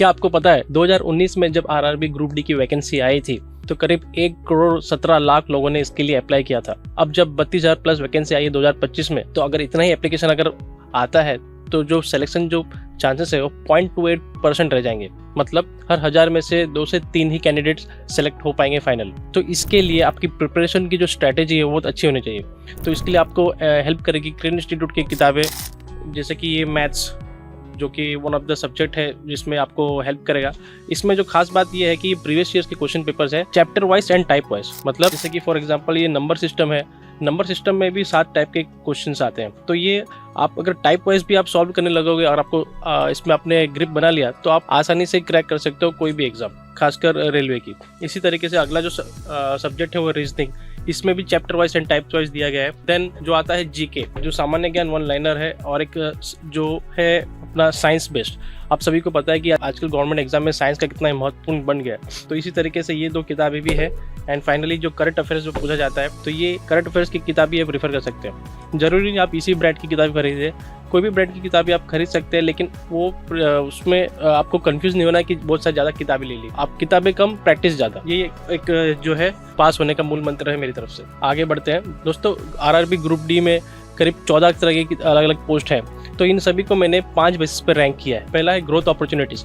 क्या आपको पता है 2019 में जब आरआरबी ग्रुप डी की वैकेंसी आई थी तो करीब 1,17,00,000 लोगों ने इसके लिए अप्लाई किया था। अब जब 32,000 प्लस वैकेंसी आई है 2025 में, तो अगर इतना ही एप्लीकेशन अगर आता है तो जो सिलेक्शन जो चांसेस है वो 0.28% रह जाएंगे। मतलब हर 1000 में से 2 से 3 ही कैंडिडेट्स सेलेक्ट हो पाएंगे फाइनल। तो इसके लिए आपकी प्रिपरेशन की जो स्ट्रैटेजी है वो बहुत अच्छी होनी चाहिए। तो इसके लिए आपको हेल्प करेगी क्रेन इंस्टीट्यूट की किताबें, जैसे कि ये मैथ्स जो कि वन ऑफ द सब्जेक्ट है जिसमें आपको हेल्प करेगा। इसमें जो खास बात ये है कि प्रीवियस ईयर्स के क्वेश्चन पेपर्स है chapter wise and type wise. मतलब जैसे कि फॉर एग्जांपल ये नंबर सिस्टम है, नंबर सिस्टम में भी 7 टाइप के क्वेश्चंस आते हैं। तो ये आप अगर टाइप वाइज भी आप सॉल्व करने लगोगे और आपको इसमें आपने ग्रिप बना लिया तो आप आसानी से क्रैक कर सकते हो कोई भी एग्जाम, खासकर रेलवे की। इसी तरीके से अगला जो सब्जेक्ट है वो रीजनिंग, इसमें भी chapter wise and type wise दिया गया है। देन जो आता है जीके, जो सामान्य ज्ञान 1 लाइनर है, और एक जो है अपना साइंस बेस्ड। आप सभी को पता है कि आजकल गवर्नमेंट एग्जाम में साइंस का कितना महत्वपूर्ण बन गया है। तो इसी तरीके से ये 2 किताबें भी है। एंड फाइनली जो करंट अफेयर्स जो पूछा जाता है, तो ये करंट अफेयर्स की किताब भी आप प्रेफर कर सकते हैं। जरूरी नहीं आप इसी ब्रांड की किताब खरीदें, कोई भी ब्रांड की किताबें आप खरीद सकते हैं, लेकिन वो उसमें आपको कंफ्यूज नहीं होना है कि बहुत सारी ज़्यादा किताबें ले ली। आप किताबें कम, प्रैक्टिस ज़्यादा, ये एक जो है पास होने का मूल मंत्र है मेरी तरफ से। आगे बढ़ते हैं दोस्तों। आरआरबी ग्रुप डी में करीब 14 तरह की अलग अलग पोस्ट है। तो इन सभी को मैंने 5 बेसिस पर रैंक किया है। पहला है ग्रोथ अपॉर्चुनिटीज़।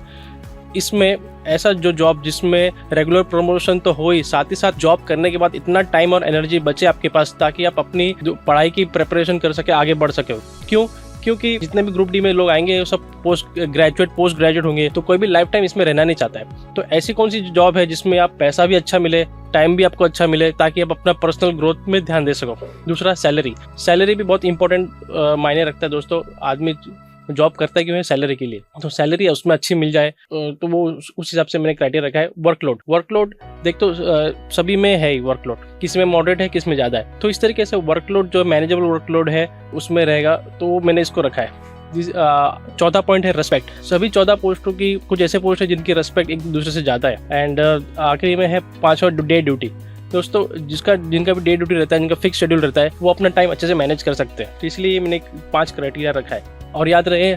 इसमें ऐसा जो जॉब जिसमें रेगुलर प्रमोशन तो हो ही, साथ ही साथ जॉब करने के बाद इतना टाइम और एनर्जी बचे आपके पास ताकि आप अपनी पढ़ाई की प्रिपरेशन कर सके, आगे बढ़ सके। क्योंकि जितने भी ग्रुप डी में लोग आएंगे वो सब पोस्ट ग्रेजुएट होंगे, तो कोई भी लाइफ टाइम इसमें रहना नहीं चाहता है। तो ऐसी कौन सी जॉब है जिसमें आप पैसा भी अच्छा मिले, टाइम भी आपको अच्छा मिले, ताकि आप अपना पर्सनल ग्रोथ में ध्यान दे सको। दूसरा सैलरी भी बहुत इंपॉर्टेंट मायने रखता है दोस्तों। आदमी जॉब करता है क्यों है? सैलरी के लिए। तो सैलरी उसमें अच्छी मिल जाए तो वो उस हिसाब से मैंने क्राइटेरिया रखा है। वर्कलोड देख तो सभी में है ही वर्कलोड, किसी में मॉडरेट है, किस में ज़्यादा है। तो इस तरीके से वर्कलोड जो मैनेजेबल वर्कलोड है उसमें रहेगा, तो मैंने इसको रखा है। चौथा पॉइंट है रेस्पेक्ट। सभी 14 पोस्टों की कुछ ऐसे पोस्ट है जिनकी रेस्पेक्ट एक दूसरे से ज़्यादा है। एंड आखिरी में है 5वां डे ड्यूटी। दोस्तों जिनका भी डे ड्यूटी रहता है, जिनका फिक्स शेड्यूल रहता है, वो अपना टाइम अच्छे से मैनेज कर सकते हैं। तो इसलिए मैंने 5 क्राइटेरिया रखा है। और याद रहे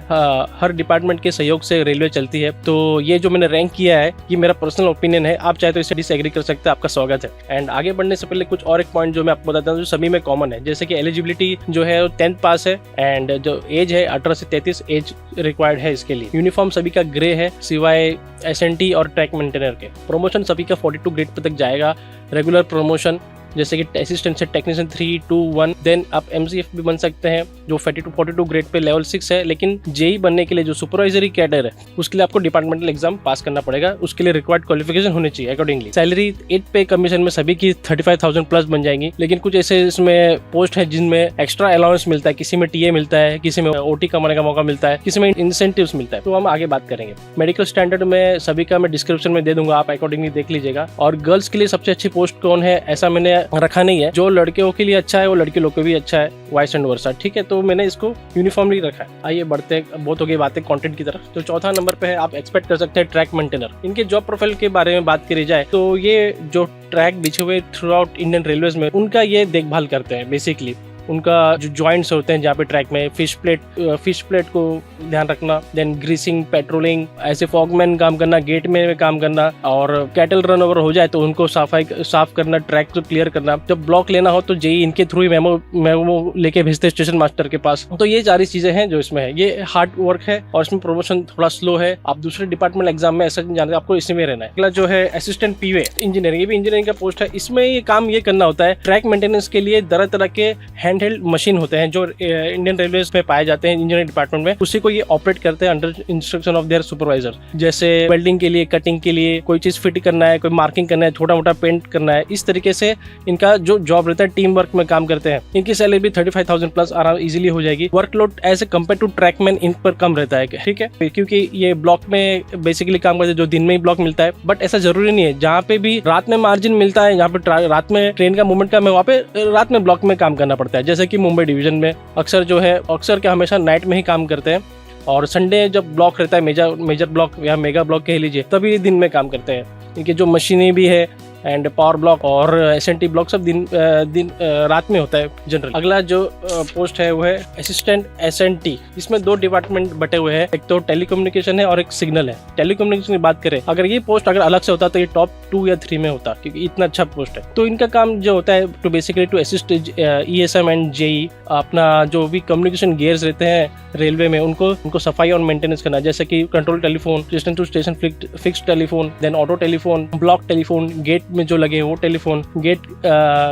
हर डिपार्टमेंट के सहयोग से रेलवे चलती है। तो ये जो मैंने रैंक किया है ये मेरा पर्सनल ओपिनियन है, आप चाहे तो इससे डिसएग्री कर सकते हैं, आपका स्वागत है। एंड आगे बढ़ने से पहले कुछ और एक पॉइंट जो मैं आपको बताता हूँ जो सभी में कॉमन है, जैसे कि एलिजिबिलिटी जो है वो 10th पास है। एंड जो एज है 18 से 33 एज रिक्वायर्ड है इसके लिए। यूनिफॉर्म सभी का ग्रे है सिवाय SNT और ट्रैक मेंटेनर के। प्रमोशन सभी का 42 ग्रेड पर तक जाएगा। रेगुलर प्रमोशन जैसे कि असिस्टेंट से टेक्नीशियन 3, 2, 1। देन आप MCF भी बन सकते हैं जो 42 ग्रेड पे लेवल 6 है। लेकिन जेई बनने के लिए जो सुपरवाइजरी कैडर है उसके लिए आपको डिपार्टमेंटल एग्जाम पास करना पड़ेगा, उसके लिए रिक्वायर्ड क्वालिफिकेशन होनी चाहिए अकॉर्डिंगली। सैलरी 8 पे कमीशन में सभी की 35,000 प्लस बन जाएंगी। लेकिन कुछ ऐसे इसमें पोस्ट है जिनमें एक्स्ट्रा अलाउंस मिलता है, किसी में TA मिलता है, किसी में OT कमाने का मौका मिलता है, किसी में इंसेंटिव्स मिलता है। तो हम आगे बात करेंगे। मेडिकल स्टैंडर्ड में सभी का मैं डिस्क्रिप्शन में दे दूंगा, आप अकॉर्डिंगली देख लीजिएगा। और गर्ल्स के लिए सबसे अच्छी पोस्ट कौन है ऐसा मैंने रखा नहीं है, जो लड़कियों के लिए अच्छा है वो लड़की लोग के भी अच्छा है, वाइस एंड वर्सा। ठीक है, तो मैंने इसको यूनिफॉर्मली रखा है। आइए बढ़ते हैं, बहुत हो गई बातें कंटेंट की तरफ। तो चौथा नंबर पे है आप एक्सपेक्ट कर सकते हैं ट्रैक मेंटेनर। इनके जॉब प्रोफाइल के बारे में बात करी जाए तो ये जो ट्रैक बिछे हुए थ्रू आउट इंडियन रेलवेज में उनका ये देखभाल करते हैं। बेसिकली उनका जो जॉइंट्स होते हैं जहाँ पे ट्रैक में फिश प्लेट को ध्यान रखना, देन ग्रीसिंग, पेट्रोलिंग, ऐसे फॉगमैन काम करना, गेट में काम करना, और कैटल रन ओवर हो जाए तो उनको साफ करना, ट्रैक को क्लियर करना। जब ब्लॉक लेना हो तो जेई इनके थ्रू ही मेमो लेके भेजते स्टेशन मास्टर के पास। तो ये सारी चीजें हैं जो इसमें है। ये हार्ड वर्क है और इसमें प्रमोशन थोड़ा स्लो है। आप दूसरे डिपार्टमेंट एग्जाम में ऐसा नहीं जानते, आपको इसी में रहना है। अगला जो है असिस्टेंट PA इंजीनियरिंग, ये भी इंजीनियरिंग का पोस्ट है। इसमें ये काम ये करना होता है, ट्रैक मेंटेनेंस के लिए तरह के हैंड मशीन होते हैं जो इंडियन रेलवेज में पाए जाते हैं इंजीनियरिंग डिपार्टमेंट में, उसी को ये ऑपरेट करते हैं under instruction of their supervisor. जैसे वेल्डिंग के लिए, कटिंग के लिए, कोई चीज फिट करना है, कोई मार्किंग करना है, छोटा मोटा पेंट करना है, इस तरीके से इनका जो जॉब रहता है टीम वर्क में काम करते हैं। इनकी सैलरी भी 35,000 प्लस आराम इजीली हो जाएगी। Workload as a compare to trackman इन पर कम रहता है, ठीक है, क्योंकि ये ब्लॉक में बेसिकली काम करते हैं, जो दिन में ही ब्लॉक मिलता है। बट ऐसा जरूरी नहीं है, जहाँ पे भी रात में मार्जिन मिलता है, जहाँ पे रात में ट्रेन का मूवमेंट कम है, वहाँ पे रात में ब्लॉक में काम करना पड़ता है। जैसे कि मुंबई डिवीजन में अक्सर क्या हमेशा नाइट में ही काम करते हैं, और संडे जब ब्लॉक रहता है, मेजर ब्लॉक या मेगा ब्लॉक कह लीजिए, तभी दिन में काम करते हैं। इनकी जो मशीनें भी है एंड पावर ब्लॉक और एसएनटी ब्लॉक सब दिन रात में होता है जनरल। अगला जो पोस्ट है वो है असिस्टेंट एसएनटी। इसमें 2 डिपार्टमेंट बटे हुए हैं, एक तो टेलीकम्युनिकेशन है और एक सिग्नल है। टेलीकम्युनिकेशन की बात करें, अगर ये पोस्ट अगर अलग से होता तो ये टॉप 2 या 3 में होता, क्योंकि इतना अच्छा पोस्ट है। तो इनका काम जो होता है to basically to assist ESM and JE, अपना जो भी कम्युनिकेशन गियर्स रहते हैं रेलवे में उनको सफाई और मेंटेनेंस करना, जैसे कि control telephone, station to station fixed telephone, then auto telephone, block telephone, gate में जो लगे वो टेलीफोन गेट,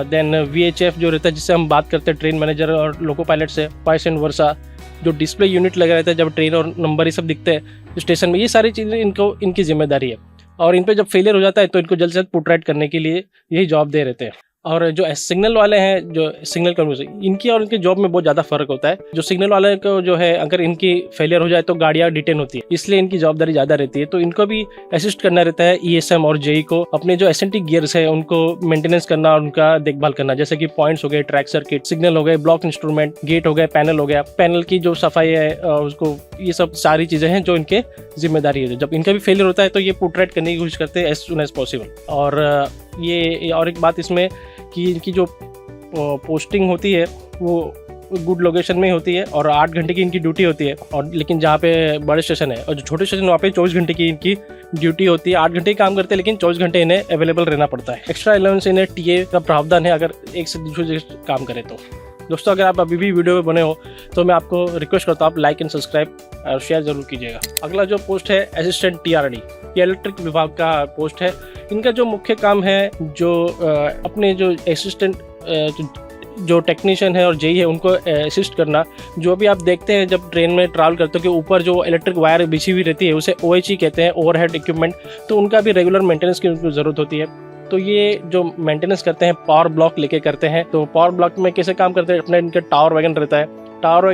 देन वीएचएफ जो रहता है जिससे हम बात करते हैं ट्रेन मैनेजर और लोको पायलट से, वाइस एंड वर्सा, जो डिस्प्ले यूनिट लगा रहता है जब ट्रेन और नंबर ये सब दिखते हैं स्टेशन में, ये सारी चीज़ें इनकी जिम्मेदारी है। और इन पे जब फेलियर हो जाता है तो इनको जल्द से जल्द पुट राइट करने के लिए यही जॉब दे रहते हैं। और जो सिग्नल वाले हैं, जो सिग्नल कम्युनिकेशन, इनकी और इनके जॉब में बहुत ज़्यादा फर्क होता है। जो सिग्नल वाले को जो है अगर इनकी फेलियर हो जाए तो गाड़ियाँ डिटेन होती है, इसलिए इनकी जवाबदारी ज़्यादा रहती है। तो इनको भी असिस्ट करना रहता है ईएसएम और जेई को, अपने जो एसएनटी गियर्स है उनको मेंटेनेंस करना और उनका देखभाल करना, जैसे कि पॉइंट्स हो गए, ट्रैक सर्किट, सिग्नल हो गए, ब्लॉक इंस्ट्रूमेंट, गेट हो गया, पैनल हो गया, पैनल की जो सफाई है उसको, ये सब सारी चीज़ें हैं जो इनके जिम्मेदारी है। जब इनका भी फेलियर होता है तो ये पुट राइट करने की कोशिश करते हैं एज सुन एज पॉसिबल। और ये और एक बात इसमें कि इनकी जो पोस्टिंग होती है वो गुड लोकेशन में होती है और 8 घंटे की इनकी ड्यूटी होती है। और लेकिन जहाँ पे बड़े स्टेशन है और जो छोटे स्टेशन वहाँ पे 24 घंटे की इनकी ड्यूटी होती है। 8 घंटे काम करते हैं लेकिन 24 घंटे इन्हें अवेलेबल रहना पड़ता है। एक्स्ट्रा अलाउंस इन्हें टीए का प्रावधान है अगर एक से दूसरे काम करें तो। दोस्तों, अगर आप अभी भी वीडियो में बने हो तो मैं आपको रिक्वेस्ट करता हूँ आप लाइक एंड सब्सक्राइब और शेयर जरूर कीजिएगा। अगला जो पोस्ट है असिस्टेंट टीआरडी, ये इलेक्ट्रिक विभाग का पोस्ट है। इनका जो मुख्य काम है, जो अपने जो असिस्टेंट जो टेक्नीशियन है और जेई है उनको असिस्ट करना। जो भी आप देखते हैं जब ट्रेन में ट्रैवल करते हो कि ऊपर जो इलेक्ट्रिक वायर बिछी हुई रहती है उसे ओएचई कहते हैं, ओवरहेड इक्विपमेंट, तो उनका भी रेगुलर मेंटेनेंस की उनको ज़रूरत होती है। तो ये जो मेंटेनेंस करते हैं पावर ब्लॉक लेके करते हैं। तो पावर ब्लॉक में कैसे काम करते हैं, अपने इनके टावर वैगन रहता है, टावर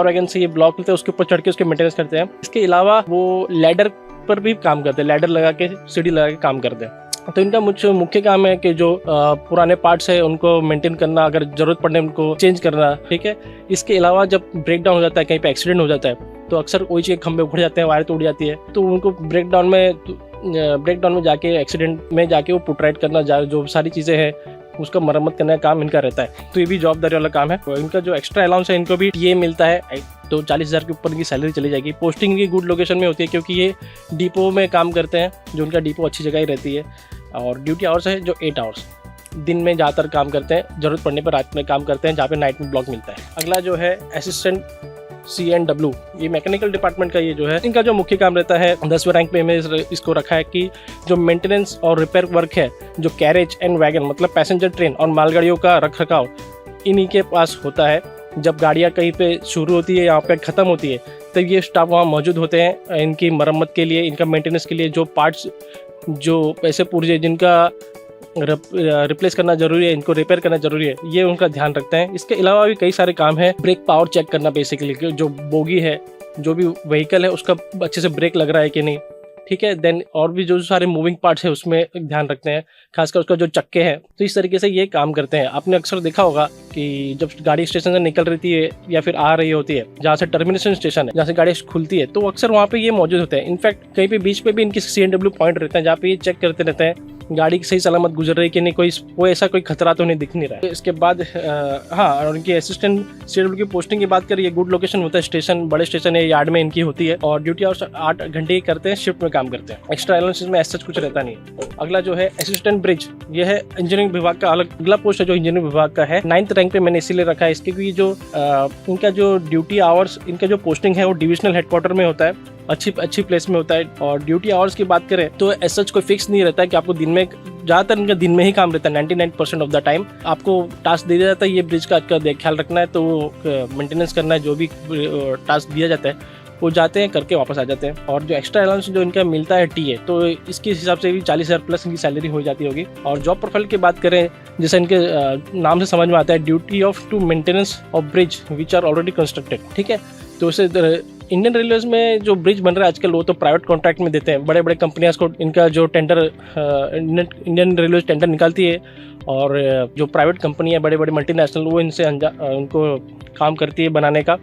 वैगन से ये ब्लॉक लेते हैं, उसके ऊपर चढ़ के उसके मेंटेनेंस करते हैं। इसके अलावा वो लैडर पर भी काम करते हैं, लैडर लगा के सीढ़ी लगा के काम करते हैं। तो इनका मुख्य काम है कि जो पुराने पार्ट्स है उनको मेंटेन करना, अगर जरूरत पड़ने उनको चेंज करना, ठीक है। इसके अलावा जब ब्रेक डाउन हो जाता है, कहीं पे एक्सीडेंट हो जाता है तो अक्सर ओएच के खंभे उखड़ जाते हैं, वायर टूट जाती है, तो उनको ब्रेक डाउन में जाके एक्सीडेंट में जाके वो पुट राइट करना, जो सारी चीज़ें हैं उसका मरम्मत करने का काम इनका रहता है। तो ये भी जवाबदारी वाला काम है। तो इनका जो एक्स्ट्रा अलाउंस है इनको भी टीए मिलता है, तो 40,000 के ऊपर की सैलरी चली जाएगी। पोस्टिंग भी गुड लोकेशन में होती है क्योंकि ये डिपो में काम करते हैं, जो उनका डिपो अच्छी जगह ही रहती है। और ड्यूटी आवर्स है जो 8 आवर्स, दिन में ज़्यादातर काम करते हैं, ज़रूरत पड़ने पर रात में काम करते हैं जहाँ पे नाइट में ब्लॉक मिलता है। अगला जो है असिस्टेंट CNW, ये मैकेनिकल डिपार्टमेंट का ये जो है, इनका जो मुख्य काम रहता है 10वें रैंक पे मैंने इसको रखा है कि जो मेंटेनेंस और रिपेयर वर्क है, जो कैरेज एंड वैगन मतलब पैसेंजर ट्रेन और मालगाड़ियों का रख रखाव इन्हीं के पास होता है। जब गाड़ियाँ कहीं पे शुरू होती है, यहाँ पे ख़त्म होती है, तब ये स्टाफ वहाँ मौजूद होते हैं इनकी मरम्मत के लिए, इनका मेंटेनेंस के लिए। जो पार्ट्स, जो ऐसे पुर्जे जिनका रिप्लेस करना जरूरी है, इनको रिपेयर करना जरूरी है, ये उनका ध्यान रखते हैं। इसके अलावा भी कई सारे काम है। ब्रेक पावर चेक करना, बेसिकली जो बोगी है, जो भी व्हीकल है उसका अच्छे से ब्रेक लग रहा है कि नहीं, ठीक है। देन और भी जो सारे मूविंग पार्ट्स है उसमें ध्यान रखते हैं, खासकर उसका जो चक्के हैं। तो इस तरीके से ये काम करते हैं। आपने अक्सर देखा होगा कि जब गाड़ी स्टेशन से निकल रही है या फिर आ रही होती है, जहाँ से टर्मिनेशन स्टेशन है, जहाँ से गाड़ी खुलती है, तो अक्सर वहाँ पे ये मौजूद होते हैं। इनफैक्ट कहीं पे बीच पे भी इनकी CNW पॉइंट रहते हैं जहाँ पे ये चेक करते रहते हैं गाड़ी सही सलामत गुजर रही है कि नहीं, कोई ऐसा कोई खतरा तो नहीं दिख नहीं रहा है। इसके बाद हाँ, और उनकी असिस्टेंट CNW की पोस्टिंग की बात करिए, गुड लोकेशन होता है, स्टेशन बड़े स्टेशन है, यार्ड में इनकी होती है। और ड्यूटी आवर्स 8 घंटे ही करते हैं, शिफ्ट में काम करते हैं। एक्स्ट्रा अलाउंसेस में ऐसा कुछ रहता नहीं है। अगला जो है असिस्टेंट ब्रिज, ये है इंजीनियरिंग विभाग का अगला पोस्ट है जो इंजीनियरिंग विभाग का है। 9th रैंक पे मैंने इसीलिए रखा है इसके, क्योंकि जो इनका जो ड्यूटी आवर्स, इनका जो पोस्टिंग है वो डिविजनल हेडक्वार्टर में होता है, अच्छी प्लेस में होता है। और ड्यूटी आवर्स की बात करें तो एज सच कोई फिक्स नहीं रहता है कि आपको दिन में, ज़्यादातर इनका दिन में ही काम रहता है। 99% ऑफ द टाइम आपको टास्क दिया जाता है, ये ब्रिज का ख्याल रखना है, तो मेंटेनेंस करना है, जो भी टास्क दिया जाता है वो जाते हैं करके वापस आ जाते हैं। और जो एक्स्ट्रा अलाउंस जो इनका मिलता है टीए, तो इसके हिसाब से भी 40,000 प्लस इनकी सैलरी हो जाती होगी। और जॉब प्रोफाइल की बात करें, जैसे इनके नाम से समझ में आता है, duty of to maintenance of bridge which are already constructed, ठीक है। तो उसे इंडियन रेलवेज में जो ब्रिज बन रहा है आजकल, वो तो प्राइवेट कॉन्ट्रैक्ट में देते हैं, बड़े बड़े कंपनियां को इनका जो टेंडर, इंडियन रेलवेज टेंडर निकालती है, और जो प्राइवेट कंपनी है, बड़े बड़े मल्टीनेशनल, वो इनसे उनको काम करती है बनाने का।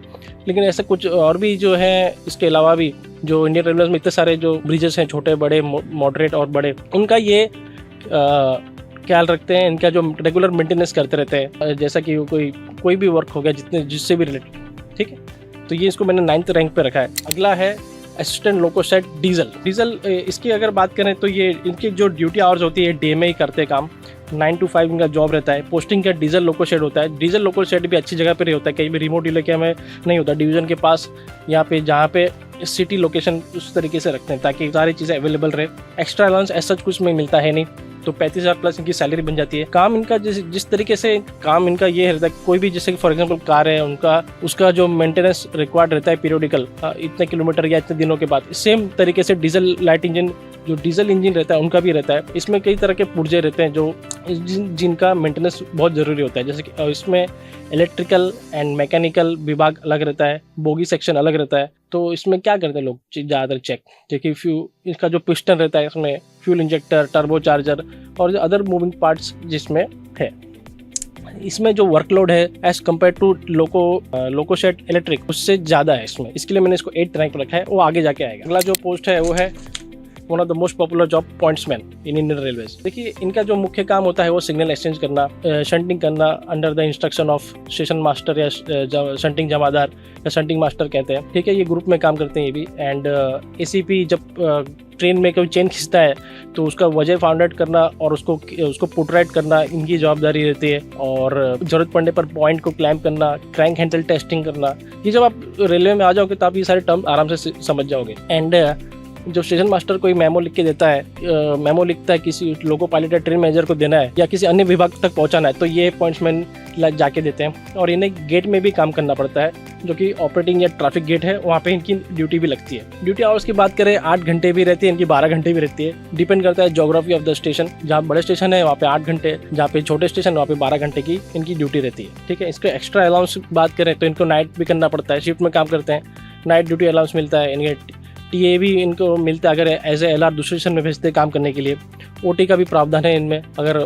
लेकिन ऐसा कुछ और भी जो है, इसके अलावा भी जो इंडियन रेलवेज में इतने सारे जो ब्रिजेस हैं, छोटे बड़े, मॉडरेट और बड़े, उनका ये ख्याल रखते हैं, इनका जो रेगुलर मेंटेनेंस करते रहते हैं, जैसा कि कोई भी वर्क हो गया जिससे भी रिलेटेड, ठीक है। तो ये इसको मैंने 9th रैंक पे रखा है। अगला है असिस्टेंट लोकोसेट डीजल। इसकी अगर बात करें तो ये इनकी जो ड्यूटी आवर्स होती है डे में ही करते हैं काम, 9 to 5 इनका जॉब रहता है। पोस्टिंग का डीजल लोकोसेट होता है। डीजल लोकोसेट भी अच्छी जगह पर ही होता है, कहीं भी रिमोट इलाके में नहीं होता, डिवीज़न के पास, यहाँ पे जहाँ पे सिटी लोकेशन उस तरीके से रखते हैं ताकि सारी चीज़ें अवेलेबल रहे। एक्स्ट्रा अलाउंस ऐसा कुछ में मिलता है नहीं, तो 35,000 प्लस इनकी सैलरी बन जाती है। काम इनका जिस तरीके से काम इनका ये रहता है, कोई भी जैसे कि फॉर एग्जांपल कार है उसका जो मेंटेनेंस रिक्वायर्ड रहता है पीरियडिकल, इतने किलोमीटर या इतने दिनों के बाद, सेम तरीके से डीजल लाइट इंजन जो डीजल इंजन रहता है उनका भी रहता है। इसमें कई तरह के पुर्जे रहते हैं जो जिनका मेंटेनेंस बहुत ज़रूरी होता है, जैसे कि इसमें इलेक्ट्रिकल एंड मैकेनिकल विभाग अलग रहता है, बोगी सेक्शन अलग रहता है। तो इसमें क्या करते हैं लोग ज़्यादातर चेक, देखिए इसका जो पिस्टन रहता है, इसमें फ्यूल इंजेक्टर, टर्बो चार्जर और अदर मूविंग पार्ट्स जिसमें है। इसमें जो वर्कलोड है एज कम्पेयर टू लोकोसेट इलेक्ट्रिक उससे ज़्यादा है इसमें, इसके लिए मैंने इसको 8th रैंक पर रखा है, वो आगे जाके आएगा। अगला जो पोस्ट है वो है one of the most popular job, pointsman in Indian railways. देखिए इनका जो मुख्य काम होता है वो सिग्नल एक्सचेंज करना, शंटिंग करना under the instruction of station master या शंटिंग जमादार या शंटिंग मास्टर कहते हैं, ठीक है। ये ग्रुप में काम करते हैं ये भी। एंड एसीपी जब ट्रेन में कोई चेन खींचता है तो उसका वजह फाउंड आउट करना और उसको पुट राइट करना इनकी जवाबदारी रहती है। और जरूरत पड़ने पर पॉइंट को क्लैम्प करना, क्रैंक हैंडल टेस्टिंग करना, ये जब आप रेलवे में आ जाओगे तो आप ये सारे टर्म आराम से समझ जाओगे। एंड जो स्टेशन मास्टर कोई मेमो लिख के देता है, मेमो लिखता है किसी लोको पायलट या ट्रेन मैनेजर को देना है या किसी अन्य विभाग तक पहुंचाना है, तो ये पॉइंट्समैन जाके देते हैं। और इन्हें गेट में भी काम करना पड़ता है, जो कि ऑपरेटिंग या ट्रैफिक गेट है, वहाँ पे इनकी ड्यूटी भी लगती है। ड्यूटी आवर्स की बात करें 8 घंटे भी रहती है, इनकी 12 घंटे भी रहती है, डिपेंड करता है ज्योग्राफी ऑफ द स्टेशन। जहाँ बड़े स्टेशन है वहाँ पे 8 घंटे, जहाँ पे छोटे स्टेशन वहाँ पे 12 घंटे की इनकी ड्यूटी रहती है, ठीक है। इसके एक्स्ट्रा अलाउंस बात करें तो इनको नाइट भी करना पड़ता है, शिफ्ट में काम करते हैं, नाइट ड्यूटी अलाउंस मिलता है। इनके टीए भी इनको मिलता है अगर एज ए एलआर दूसरे स्टेशन में भेजते काम करने के लिए। ओटी का भी प्रावधान है इनमें, अगर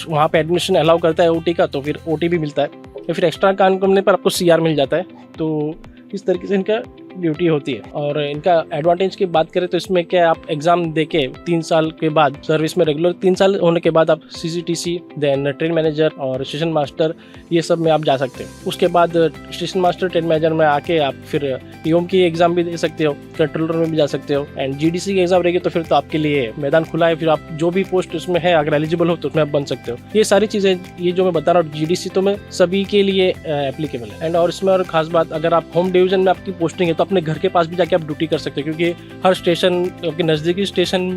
वहाँ पे एडमिशन अलाउ करता है ओटी का तो फिर ओटी भी मिलता है, या फिर एक्स्ट्रा काम करने पर आपको सीआर मिल जाता है। तो इस तरीके से इनका ड्यूटी होती है। और इनका एडवांटेज की बात करें तो इसमें क्या, आप एग्जाम देके 3 साल के बाद सर्विस में, रेगुलर 3 साल होने के बाद आप सीसीटीसी, देन ट्रेन मैनेजर और स्टेशन मास्टर, ये सब में आप जा सकते हो। उसके बाद स्टेशन मास्टर, ट्रेन मैनेजर में आके आप फिर ईओम की एग्जाम भी दे सकते हो, कंट्रोलर में भी जा सकते हो। एंड जीडीसी की एग्जाम रहेगी तो फिर तो आपके लिए मैदान खुला है, फिर आप जो भी पोस्ट उसमें है अगर एलिजिबल हो तो उसमें आप बन सकते हो। ये सारी चीज़ें, ये जो मैं बता रहा हूँ जीडीसी, तो मैं सभी के लिए एप्लीकेबल है। एंड और इसमें और खास बात, अगर आप होम डिवीजन में आपकी पोस्टिंग है तो अपने घर के पास भी जाके आप ड्यूटी कर सकते हो, क्योंकि हर स्टेशन के नज़दीकी स्टेशन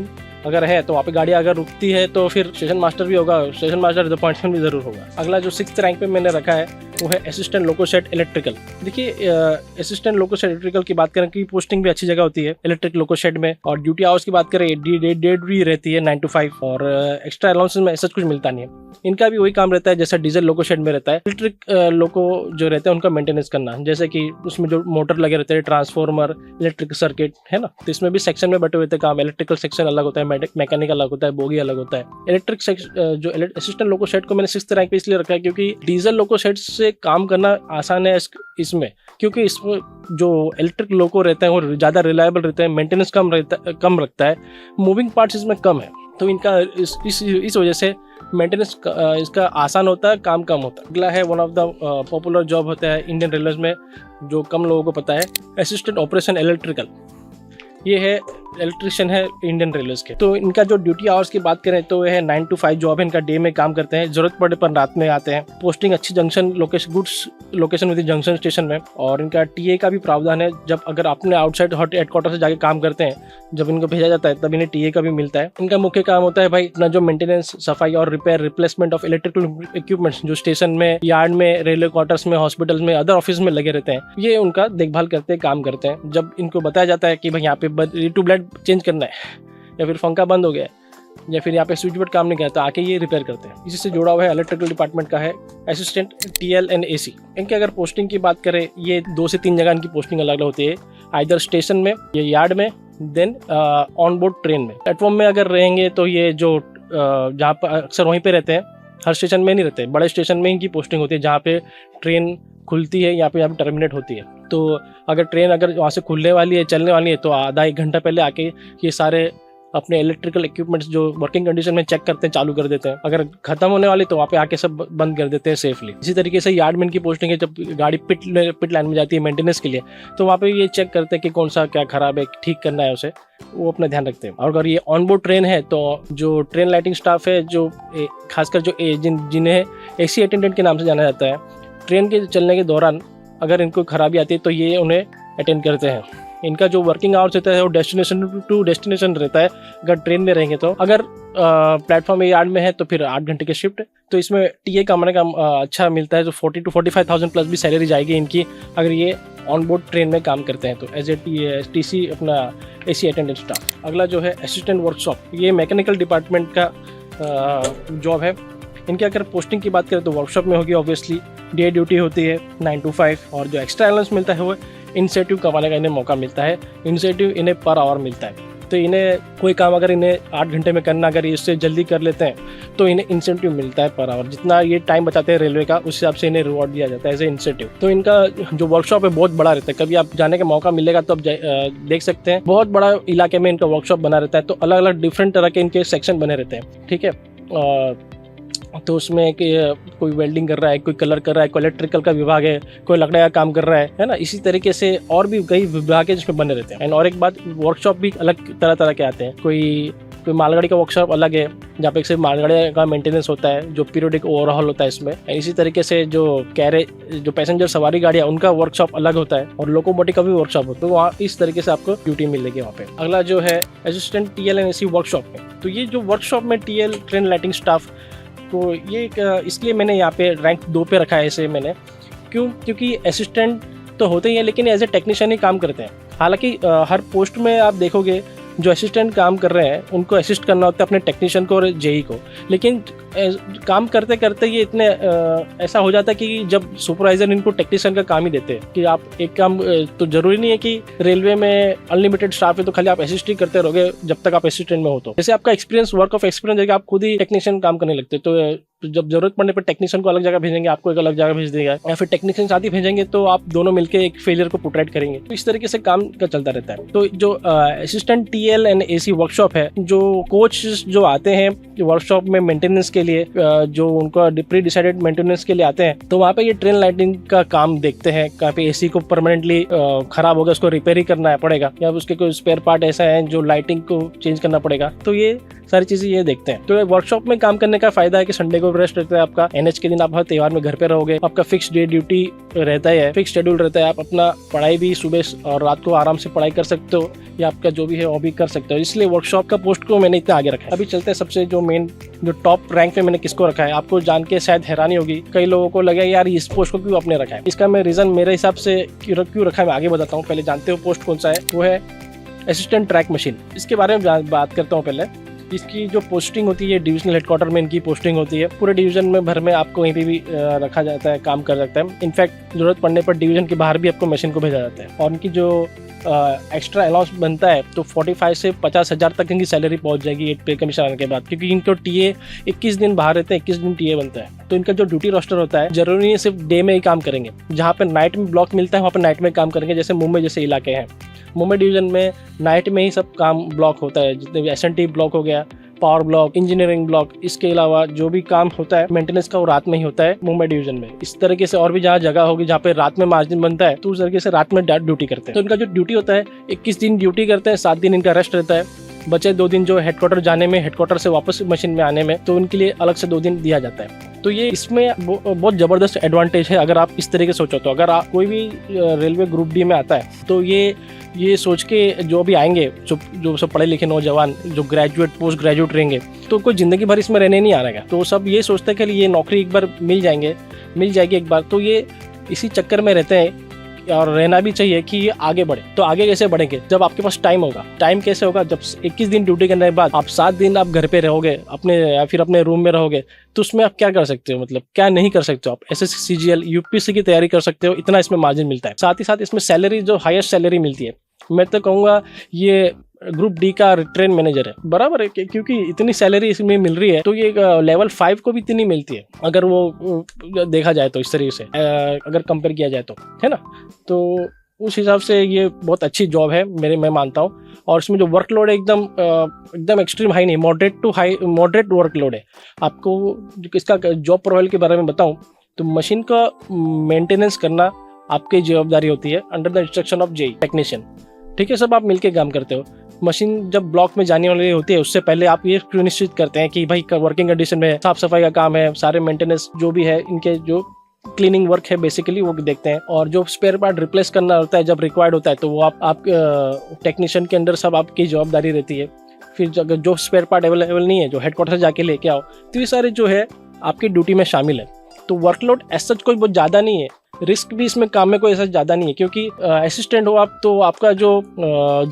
अगर है तो वहाँ पे गाड़ी अगर रुकती है तो फिर स्टेशन मास्टर भी होगा, स्टेशन मास्टर अपॉइंटमेंट भी ज़रूर होगा। अगला जो 6th रैंक पे मैंने रखा है वो है असिस्टेंट लोकोसेट इलेक्ट्रिकल। देखिए असिस्टेंट लोकोसेट इलेक्ट्रिकल की बात करें कि पोस्टिंग भी अच्छी जगह होती है इलेक्ट्रिक लोकोसेट में। और ड्यूटी आवर्स की बात करें डेट भी रहती है 9 to 5, और एक्स्ट्रा अलाउंसेस में ऐसा कुछ मिलता नहीं है। इनका भी वही काम रहता है जैसा डीजल लोकोसेट में रहता है। इलेक्ट्रिक लोको जो रहते हैं उनका मेंटेनेंस करना, जैसे कि उसमें जो मोटर लगे रहते हैं, ट्रांसफॉर्मर, इलेक्ट्रिक सर्किट है ना, तो इसमें भी सेक्शन में बटे हुए थे काम। इलेक्ट्रिकल सेक्शन अलग होता है, मैकेनिकल अलग होता है, बोगी अलग होता है। इलेक्ट्रिक जो असिस्टेंट लोकोसेट को मैंने 6th रैंक पे इसलिए रखा है क्योंकि डीजल लोकोसेट से काम करना आसान है इसमें, क्योंकि इसमें जो इलेक्ट्रिक लोको रहते हैं वो ज़्यादा रिलायबल रहते हैं, मेंटेनेंस कम रखता है, मूविंग पार्ट्स इसमें कम है, तो इनका इस वजह से मेंटेनेंस इसका आसान होता है, काम कम होता है। अगला है one of the popular job होता है इंडियन रेलवेज में, जो कम लोगों को पता है, असिस्टेंट ऑपरेशन इलेक्ट्रिकल। ये है इलेक्ट्रिशियन है इंडियन रेलवेज के। तो इनका जो ड्यूटी आवर्स की बात करें तो है 9 to 5 जॉब है इनका, डे में काम करते हैं, जरूरत पड़ने पर रात में आते हैं। पोस्टिंग अच्छी जंक्शन गुड्स लोकेशन होती है जंक्शन स्टेशन में। और इनका टीए का भी प्रावधान है, जब अगर अपने आउटसाइड हेडक्वार्टर से जाके काम करते हैं, जब इनको भेजा जाता है तब इन्हें टीए का भी मिलता है। इनका मुख्य काम होता है भाई अपना जो मेंटेनेंस, सफाई और repair, replacement of electrical equipments जो स्टेशन में, यार्ड में, रेलवे क्वार्टर्स में, हॉस्पिटल में, अदर ऑफिस में लगे रहते हैं, ये उनका देखभाल करते हैं, काम करते हैं। जब इनको बताया जाता है कि भाई यहाँ पे ट्यूबलाइट चेंज करना है, या फिर पंखा बंद हो गया है, या फिर यहाँ पे स्विच बोर्ड काम नहीं करता, आके ये रिपेयर करते हैं। इसी से जुड़ा हुआ है इलेक्ट्रिकल डिपार्टमेंट का है असिस्टेंट टीएल एंड एसी। इनके अगर पोस्टिंग की बात करें, ये 2 से 3 जगह इनकी पोस्टिंग अलग अलग होती है, आइदर स्टेशन में या यार्ड में, देन ऑन बोर्ड ट्रेन में। प्लेटफॉर्म में अगर रहेंगे तो ये जो जहाँ पर अक्सर वहीं पे रहते हैं, हर स्टेशन में नहीं रहते, बड़े स्टेशन में इनकी पोस्टिंग होती है, जहाँ पे ट्रेन खुलती है, यहाँ पे टर्मिनेट होती है। तो अगर ट्रेन अगर वहाँ से खुलने वाली है, चलने वाली है, तो आधा 1 घंटा पहले आके ये सारे अपने इलेक्ट्रिकल इक्विपमेंट्स जो वर्किंग कंडीशन में चेक करते हैं, चालू कर देते हैं। अगर खत्म होने वाली तो वहाँ पे आके सब बंद कर देते हैं सेफली। इसी तरीके से यार्डमैन की पोस्टिंग है, जब गाड़ी पिट लाइन में जाती है मेंटेनेंस के लिए, तो वहाँ पे ये चेक करते हैं कि कौन सा क्या खराब है, ठीक करना है उसे, वो अपना ध्यान रखते हैं। और अगर ये ऑन बोर्ड ट्रेन है तो जो ट्रेन लाइटिंग स्टाफ है, जो खासकर जो जिन्हें एसी अटेंडेंट के नाम से जाना जाता है, ट्रेन के चलने के दौरान अगर इनको खराबी आती है तो ये उन्हें अटेंड करते हैं। इनका जो वर्किंग आवर्स रहता है वो डेस्टिनेशन टू डेस्टिनेशन रहता है। अगर ट्रेन में रहेंगे तो, अगर प्लेटफॉर्म यार्ड में है तो फिर 8 घंटे की शिफ्ट। तो इसमें टीए कमाने का अच्छा मिलता है, जो 40 to 45,000 प्लस भी सैलरी जाएगी इनकी अगर ये ऑन बोर्ड ट्रेन में काम करते हैं तो, एज ए टीसी अपना एसी अटेंडेंट स्टाफ। अगला जो है असिस्टेंट वर्कशॉप, ये मैकेनिकल डिपार्टमेंट का जॉब है। इनकी अगर पोस्टिंग की बात करें तो वर्कशॉप में होगी, ऑब्वियसली डे ड्यूटी होती है 9 to 5, और जो एक्स्ट्रा अलाउंस मिलता है वो इंसेंटिव कमाने का इन्हें मौका मिलता है। इंसेंटिव इन्हें पर आवर मिलता है, तो इन्हें कोई काम अगर इन्हें 8 घंटे में करना, अगर इससे जल्दी कर लेते हैं तो इन्हें इंसेंटिव मिलता है पर आवर। जितना ये टाइम बचाते हैं रेलवे का, उस हिसाब से इन्हें रिवॉर्ड दिया जाता है एज ए इंसेंटिव। तो इनका जो वर्कशॉप है बहुत बड़ा रहता है, कभी आप जाने का मौका मिलेगा तो आप देख सकते हैं, बहुत बड़ा इलाके में इनका वर्कशॉप बना रहता है। तो अलग अलग डिफरेंट तरह के इनके सेक्शन बने रहते हैं, ठीक है। तो उसमें कि कोई वेल्डिंग कर रहा है, कोई कलर कर रहा है, कोई इलेक्ट्रिकल का विभाग है, कोई लकड़ी का काम कर रहा है ना। इसी तरीके से और भी कई विभाग है जिसमें बने रहते हैं। और एक बात, वर्कशॉप भी अलग तरह के आते हैं। कोई मालगाड़ी का वर्कशॉप अलग है, जहाँ पे सिर्फ मालगाड़ी का मेंटेनेंस होता है, जो पीरियोडिक ओवरहॉल होता है इसमें। इसी तरीके से जो पैसेंजर सवारी गाड़ियाँ, उनका वर्कशॉप अलग होता है, और लोकोमोटिव का भी वर्कशॉप होता है। तो वहाँ इस तरीके से आपको ड्यूटी मिलेगी वहाँ पे। अगला जो है assistant TL and AC workshop में, तो ये जो वर्कशॉप में टीएल ट्रेन लाइटिंग स्टाफ, तो ये इसलिए मैंने यहाँ पे रैंक 2 पे रखा है इसे मैंने, क्योंकि असिस्टेंट तो होते ही हैं लेकिन एज ए टेक्नीशियन ही काम करते हैं। हालांकि हर पोस्ट में आप देखोगे जो असिस्टेंट काम कर रहे हैं उनको असिस्ट करना होता है अपने टेक्नीशियन को और जेई को, लेकिन काम करते करते ये इतने ऐसा हो जाता है कि जब सुपरवाइजर इनको टेक्नीशियन का काम ही देते हैं कि आप एक काम, तो जरूरी नहीं है कि रेलवे में अनलिमिटेड स्टाफ है तो खाली आप असिस्ट ही करते रहोगे जब तक आप असिस्टेंट में हो। तो जैसे आपका एक्सपीरियंस, वर्क ऑफ एक्सपीरियंस है, आप खुद ही टेक्नीशियन काम करने लगते, तो जब जरूरत पड़ने पर टेक्नीशियन को अलग जगह भेजेंगे, आपको एक अलग जगह भेज देगा, या फिर टेक्नीशियन साथ ही भेजेंगे, तो आप दोनों मिलकर एक फेलियर को पोर्ट्रेट करेंगे। तो इस तरीके से काम का चलता रहता है। तो जो assistant TL and AC workshop है, जो कोच जो आते हैं वर्कशॉप में मेंटेनेंस के लिए, जो उनका प्री डिसाइडेड मेंटेनेंस के लिए आते हैं, तो वहाँ पे ये ट्रेन लाइटिंग का काम देखते हैं। कहाँ पे एसी को परमानेंटली खराब हो गया, उसको रिपेयर ही करना पड़ेगा, या उसके कोई स्पेयर पार्ट ऐसा है जो लाइटिंग को चेंज करना पड़ेगा, तो ये सारी चीजें ये देखते हैं। तो वर्कशॉप में काम करने का फायदा है कि संडे को रेस्ट रहता है आपका, एनएच के दिन आप हर त्योहार में घर पे रहोगे, आपका फिक्स डे ड्यूटी रहता है, फिक्स शेड्यूल रहता है। आप अपना पढ़ाई भी सुबह और रात को आराम से पढ़ाई कर सकते हो, या आपका जो भी है वो भी कर सकते हो। इसलिए वर्कशॉप का पोस्ट को मैंने इतना आगे रखा है। अभी चलते हैं सबसे जो मेन, जो टॉप रैंक में मैंने किसको रखा है। आपको जान के शायद हैरानी होगी, कई लोगों को लगे यार इस पोस्ट को क्यों आपने रखा है। इसका मैं रीजन मेरे हिसाब से क्यों रखा है मैं आगे बताता हूँ। पहले जानते हो पोस्ट कौन सा है, वो है असिस्टेंट ट्रैक मशीन। इसके बारे में बात करता हूँ। पहले इसकी जो पोस्टिंग होती है डिविजनल हेडक्वार्टर में इनकी पोस्टिंग होती है। पूरे डिवीजन में भर में आपको कहीं पे भी रखा जाता है, काम कर सकता है। इनफैक्ट जरूरत पड़ने पर डिवीजन के बाहर भी आपको मशीन को भेजा जाता है। और इनकी जो एक्स्ट्रा अलाउंस बनता है तो 45 से 50 हज़ार तक इनकी सैलरी पहुंच जाएगी एक पे कमीशन आने के बाद, क्योंकि इनको टीए 21 दिन बाहर रहते हैं, 21 दिन टीए बनता है। तो इनका जो ड्यूटी रोस्टर होता है, जरूरी नहीं है सिर्फ डे में ही काम करेंगे, जहाँ पे नाइट में ब्लॉक मिलता है वहाँ पे नाइट में काम करेंगे। जैसे मुंबई जैसे इलाके हैं, मुंबई डिवीजन में नाइट में ही सब काम ब्लॉक होता है, जितने भी एसएनटी ब्लॉक हो गया, पावर ब्लॉक, इंजीनियरिंग ब्लॉक, इसके अलावा जो भी काम होता है मेंटेनेंस का वो रात में ही होता है मुंबई डिवीजन में। इस तरीके से और भी जहाँ जगह होगी जहाँ पे रात में मार्जिन बनता है, तो उस तरीके से रात में ड्यूटी करते हैं। तो इनका जो ड्यूटी होता है 21 दिन ड्यूटी करते हैं, 7 दिन इनका रेस्ट रहता है। बचे 2 दिन जो हेडक्वार्टर जाने में, हेडक्वार्टर से वापस मशीन में आने में, तो उनके लिए अलग से 2 दिन दिया जाता है। तो ये इसमें बहुत ज़बरदस्त एडवांटेज है अगर आप इस तरीके से सोचो तो। अगर आप कोई भी रेलवे ग्रुप डी में आता है तो ये सोच के जो भी आएंगे, जो सब पढ़े लिखे नौजवान, जो ग्रेजुएट पोस्ट ग्रेजुएट रहेंगे, तो कोई ज़िंदगी भर इसमें रहने नहीं आ रहेगा। तो सब ये सोचते हैं कि ये नौकरी एक बार मिल जाएगी एक बार, तो ये इसी चक्कर में रहते हैं और रहना भी चाहिए कि ये आगे बढ़े। तो आगे कैसे बढ़ेंगे, जब आपके पास टाइम होगा। टाइम कैसे होगा, जब 21 दिन ड्यूटी करने के बाद आप 7 दिन आप घर पे रहोगे अपने, या फिर अपने रूम में रहोगे, तो उसमें आप क्या कर सकते हो, मतलब क्या नहीं कर सकते हो आप। एसएससी सीजीएल यूपीएससी की तैयारी कर सकते हो, इतना इसमें मार्जिन मिलता है। साथ ही साथ इसमें सैलरी, जो हाईएस्ट सैलरी मिलती है, मैं तो कहूँगा ये ग्रुप डी का ट्रेन मैनेजर है, बराबर है, क्योंकि इतनी सैलरी इसमें मिल रही है। तो ये लेवल 5 को भी इतनी मिलती है अगर वो देखा जाए तो, इस तरीके से अगर कंपेयर किया जाए तो, है ना। तो उस हिसाब से ये बहुत अच्छी जॉब है मैं मानता हूँ। और इसमें जो वर्कलोड है एकदम एक्सट्रीम हाई नहीं, मॉडरेट वर्कलोड है। आपको इसका जॉब प्रोफाइल के बारे में बताऊँ तो मशीन का मेंटेनेंस करना आपकी जवाबदारी होती है under the instruction of JE technician. ठीक है, सब आप मिलके काम करते हो। मशीन जब ब्लॉक में जाने वाली होती है उससे पहले आप ये सुनिश्चित करते हैं कि भाई वर्किंग कंडीशन में साफ सफाई का काम है, सारे मेंटेनेंस जो भी है, इनके जो क्लीनिंग वर्क है बेसिकली वो देखते हैं। और जो स्पेयर पार्ट रिप्लेस करना होता है जब रिक्वायर्ड होता है तो वो आप टेक्नीशियन के अंदर सब आपकी जवाबदारी रहती है। फिर जो स्पेयर पार्ट अवेलेबल नहीं है जो हेडक्वार्टर से जाके लेके आओ, तो ये सारे जो है आपकी ड्यूटी में शामिल है। तो वर्कलोड एज सच कोई बहुत ज़्यादा नहीं है, रिस्क भी इसमें काम में कोई ऐसा ज़्यादा नहीं है, क्योंकि असिस्टेंट हो आप तो आपका जो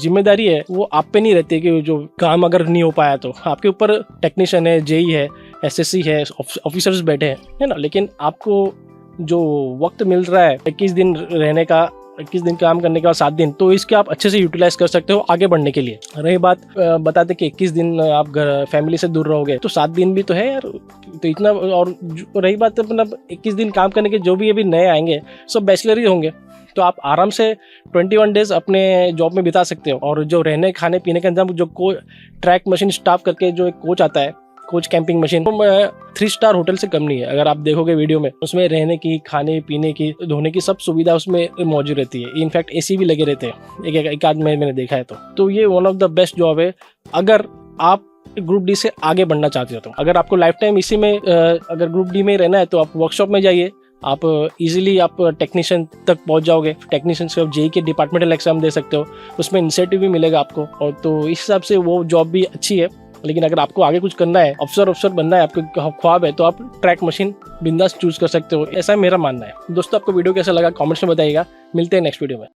जिम्मेदारी है वो आप पे नहीं रहती है कि जो काम अगर नहीं हो पाया तो आपके ऊपर टेक्नीशियन है, जेई है, एसएससी है, ऑफिसर्स बैठे हैं, है ना। लेकिन आपको जो वक्त मिल रहा है 21 दिन रहने का, 21 दिन काम करने के बाद 7 दिन, तो इसके आप अच्छे से यूटिलाइज कर सकते हो आगे बढ़ने के लिए। रही बात बताते कि 21 दिन आप घर फैमिली से दूर रहोगे तो 7 दिन भी तो है यार, तो इतना। और रही बात मतलब 21 दिन काम करने के जो भी अभी नए आएंगे सब बैचलर ही होंगे, तो आप आराम से 21 डेज अपने जॉब में बिता सकते हो। और जो रहने खाने पीने का इंतजाम, जो ट्रैक मशीन स्टाफ करके जो एक कोच आता है, coach camping machine, 3 star hotel से कम नहीं है। अगर आप देखोगे वीडियो में, उसमें रहने की, खाने पीने की, धोने की सब सुविधा उसमें मौजूद रहती है। इनफैक्ट एसी भी लगे रहते हैं एक आध में मैंने देखा है। तो ये one of the best job है अगर आप ग्रुप डी से आगे बढ़ना चाहते हो। तो अगर आपको लाइफ टाइम इसी में अगर ग्रुप डी में रहना है तो आप वर्कशॉप में जाइए, आप इजीली आप टेक्नीशियन तक पहुंच जाओगे। टेक्नीशियन से आप जेई के डिपार्टमेंटल एग्जाम दे सकते हो, उसमें इंसेंटिव भी मिलेगा आपको। और तो इस हिसाब से वो जॉब भी अच्छी है। लेकिन अगर आपको आगे कुछ करना है, अफसर बनना है, आपको ख्वाब है, तो आप ट्रैक मशीन बिंदास चूज कर सकते हो, ऐसा मेरा मानना है। दोस्तों आपको वीडियो कैसा लगा कमेंट्स में बताइएगा। मिलते हैं नेक्स्ट वीडियो में।